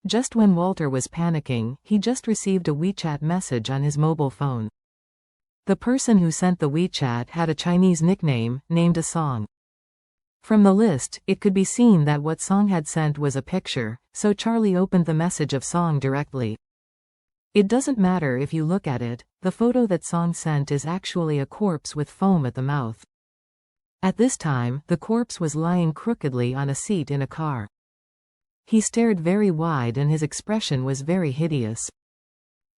Just when Walter was panicking, he just received a WeChat message on his mobile phone. The person who sent the WeChat had a Chinese nickname, named a Song. From the list, it could be seen that what Song had sent was a picture, so Charlie opened the message of Song directly. It doesn't matter if you look at it, the photo that Song sent is actually a corpse with foam at the mouth. At this time, the corpse was lying crookedly on a seat in a car. He stared very wide and his expression was very hideous.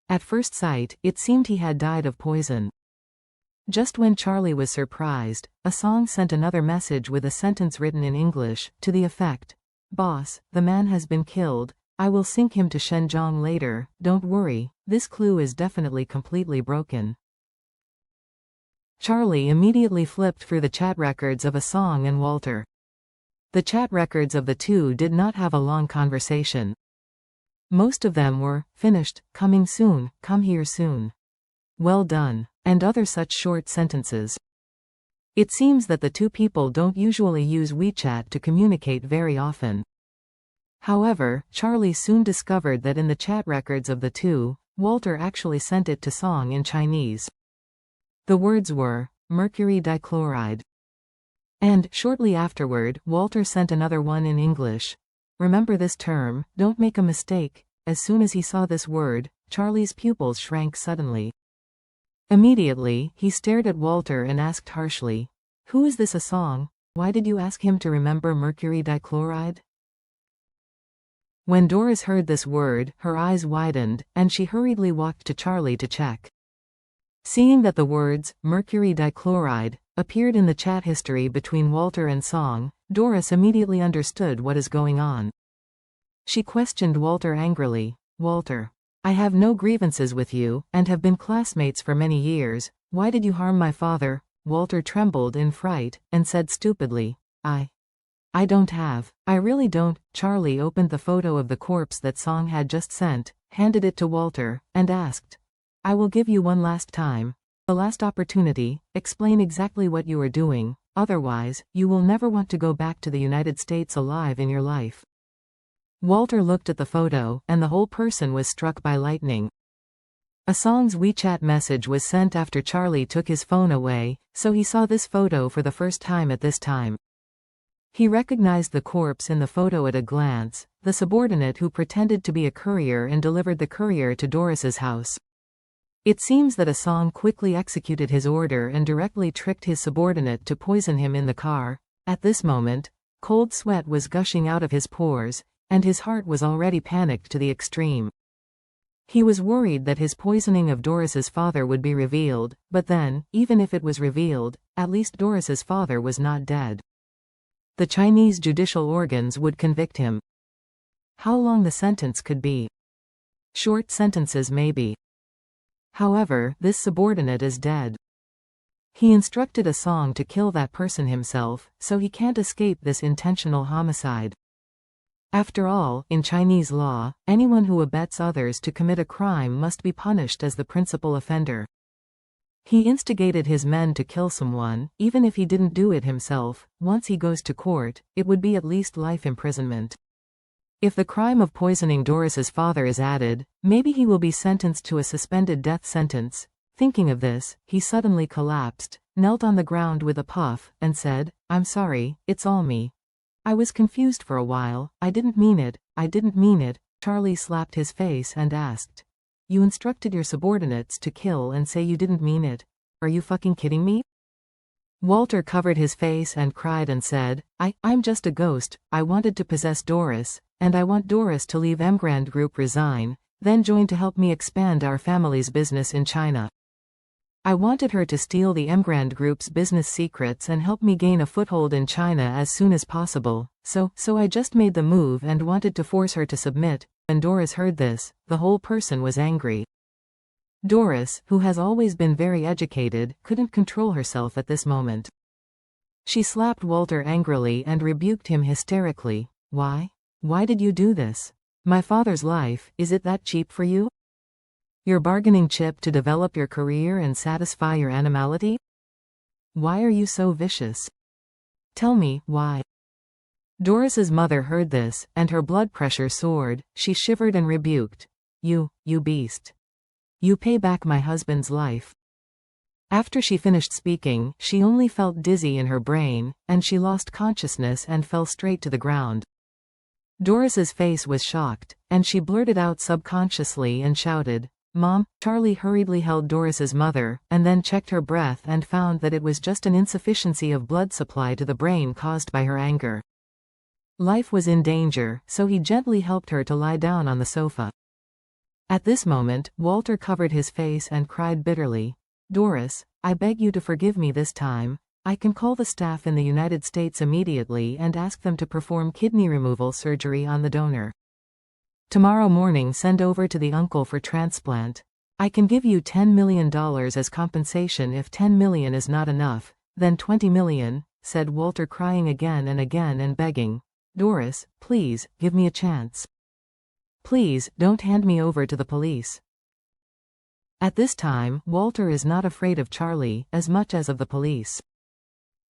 At first sight, it seemed he had died of poison. Just when Charlie was surprised, a Song sent another message with a sentence written in English, to the effect, "Boss, the man has been killed. I will sink him to Shenzhong later, don't worry, this clue is definitely completely broken." Charlie immediately flipped through the chat records of a Song and Walter. The chat records of the two did not have a long conversation. Most of them were, "Finished, coming soon, come here soon. Well done," and other such short sentences. It seems that the two people don't usually use WeChat to communicate very often. However, Charlie soon discovered that in the chat records of the two, Walter actually sent it to Song in Chinese. The words were, "mercury dichloride." And, shortly afterward, Walter sent another one in English. "Remember this term, don't make a mistake." As soon as he saw this word, Charlie's pupils shrank suddenly. Immediately, he stared at Walter and asked harshly, "Who is this a Song? Why did you ask him to remember mercury dichloride?" When Doris heard this word, her eyes widened, and she hurriedly walked to Charlie to check. Seeing that the words, mercury dichloride, appeared in the chat history between Walter and Song, Doris immediately understood what is going on. She questioned Walter angrily. "Walter, I have no grievances with you, and have been classmates for many years. Why did you harm my father?" Walter trembled in fright, and said stupidly, I don't have. I really don't." Charlie opened the photo of the corpse that Song had just sent, handed it to Walter, and asked, "I will give you one last time. The last opportunity, explain exactly what you are doing, otherwise, you will never want to go back to the United States alive in your life." Walter looked at the photo, and the whole person was struck by lightning. A Song's WeChat message was sent after Charlie took his phone away, so he saw this photo for the first time at this time. He recognized the corpse in the photo at a glance, the subordinate who pretended to be a courier and delivered the courier to Doris's house. It seems that a Song quickly executed his order and directly tricked his subordinate to poison him in the car. At this moment, cold sweat was gushing out of his pores, and his heart was already panicked to the extreme. He was worried that his poisoning of Doris's father would be revealed, but then, even if it was revealed, at least Doris's father was not dead. The Chinese judicial organs would convict him. How long the sentence could be? Short sentences maybe. However, this subordinate is dead. He instructed a Song to kill that person himself, so he can't escape this intentional homicide. After all, in Chinese law, anyone who abets others to commit a crime must be punished as the principal offender. He instigated his men to kill someone, even if he didn't do it himself. Once he goes to court, it would be at least life imprisonment. If the crime of poisoning Doris's father is added, maybe he will be sentenced to a suspended death sentence. Thinking of this, he suddenly collapsed, knelt on the ground with a puff, and said, "I'm sorry, it's all me. I was confused for a while. I didn't mean it. I didn't mean it." Charlie slapped his face and asked, "You instructed your subordinates to kill and say you didn't mean it? Are you fucking kidding me?" Walter covered his face and cried and said, I'm just a ghost. I wanted to possess Doris, and I want Doris to leave Emgrand Group, resign, then join to help me expand our family's business in China. I wanted her to steal the Emgrand Group's business secrets and help me gain a foothold in China as soon as possible, so I just made the move and wanted to force her to submit." When Doris heard this, the whole person was angry. Doris, who has always been very educated, couldn't control herself at this moment. She slapped Walter angrily and rebuked him hysterically. Why? Why did you do this? My father's life, is it that cheap for you? Your bargaining chip to develop your career and satisfy your animality? Why are you so vicious? Tell me, why? Doris's mother heard this, and her blood pressure soared. She shivered and rebuked. You beast. You pay back my husband's life. After she finished speaking, she only felt dizzy in her brain, and she lost consciousness and fell straight to the ground. Doris's face was shocked, and she blurted out subconsciously and shouted, "Mom!" Charlie hurriedly held Doris's mother, and then checked her breath and found that it was just an insufficiency of blood supply to the brain caused by her anger. Life was in danger, so he gently helped her to lie down on the sofa. At this moment, Walter covered his face and cried bitterly. "Doris, I beg you to forgive me this time. I can call the staff in the United States immediately and ask them to perform kidney removal surgery on the donor. Tomorrow morning send over to the uncle for transplant. I can give you $10 million as compensation. If 10 million is not enough, then 20 million, said Walter, crying again and begging. "Doris, please, give me a chance. Please, don't hand me over to the police." At this time, Walter is not afraid of Charlie as much as of the police.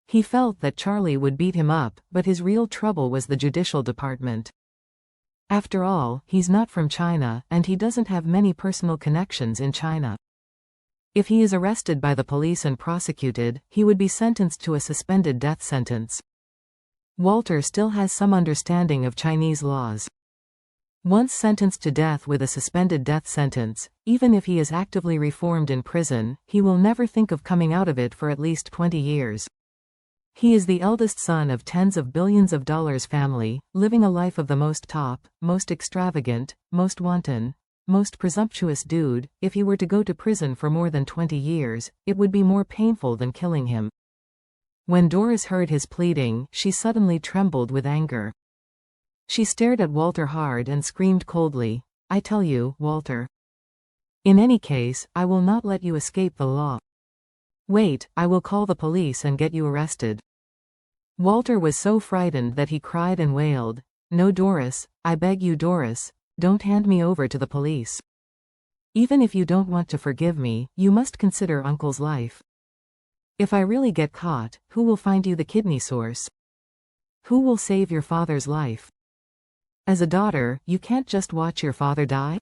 He felt that Charlie would beat him up, but his real trouble was the judicial department. After all, he's not from China, and he doesn't have many personal connections in China. If he is arrested by the police and prosecuted, he would be sentenced to a suspended death sentence. Walter still has some understanding of Chinese laws. Once sentenced to death with a suspended death sentence, even if he is actively reformed in prison, he will never think of coming out of it for at least 20 years. He is the eldest son of tens of billions of dollars family, living a life of the most top, most extravagant, most wanton, most presumptuous dude. If he were to go to prison for more than 20 years, it would be more painful than killing him. When Doris heard his pleading, she suddenly trembled with anger. She stared at Walter hard and screamed coldly, "I tell you, Walter. In any case, I will not let you escape the law. Wait, I will call the police and get you arrested." Walter was so frightened that he cried and wailed, "No, Doris, I beg you, Doris, don't hand me over to the police. Even if you don't want to forgive me, you must consider Uncle's life. If I really get caught, who will find you the kidney source? Who will save your father's life? As a daughter, you can't just watch your father die."